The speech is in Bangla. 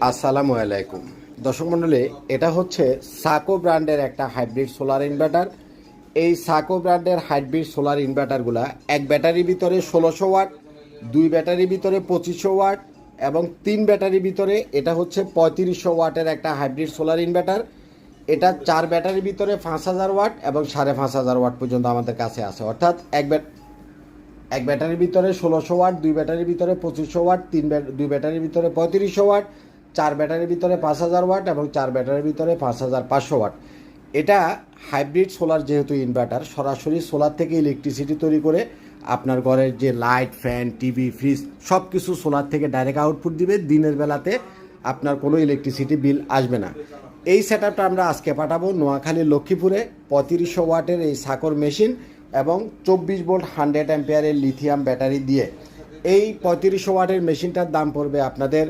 আসসালামু আলাইকুম দর্শক মণ্ডলী, এটা হচ্ছে সাকো ব্র্যান্ডের একটা হাইব্রিড সোলার ইনভার্টার। এই সাকো ব্র্যান্ডের হাইব্রিড সোলার ইনভার্টারগুলা এক ব্যাটারির ভিতরে 1600 ওয়াট, দুই ব্যাটারির ভিতরে 2500 ওয়াট এবং তিন ব্যাটারির ভিতরে এটা হচ্ছে 3500 ওয়াটের একটা হাইব্রিড সোলার ইনভার্টার। এটা চার ব্যাটারির ভিতরে 5000 ওয়াট এবং 5500 ওয়াট পর্যন্ত আমাদের কাছে আছে। অর্থাৎ এক ব্যাটারির ভিতরে 1600 ওয়াট, দুই ব্যাটারির ভিতরে 2500 ওয়াট, দুই ব্যাটারির ভিতরে 3500 ওয়াট, চার ব্যাটারির ভিতরে 5000 ওয়াট এবং চার ব্যাটারির ভিতরে 5500 ওয়াট। এটা হাইব্রিড সোলার যেহেতু ইনভার্টার, সরাসরি সোলার থেকে ইলেকট্রিসিটি তৈরি করে আপনার ঘরের যে লাইট, ফ্যান, টিভি, ফ্রিজ সব কিছু সোলার থেকে ডাইরেক্ট আউটপুট দিবে। দিনের বেলাতে আপনার কোনো ইলেকট্রিসিটি বিল আসবে না। এই সেট আপটা আমরা আজকে পাঠাবো নোয়াখালী লক্ষ্মীপুরে 3500 ওয়াটের এই সাকর মেশিন এবং 24 ভোল্ট 100 অ্যাম্পিয়ারের লিথিয়াম ব্যাটারি দিয়ে। এই 3500 ওয়াটের মেশিনটার দাম পড়বে আপনাদের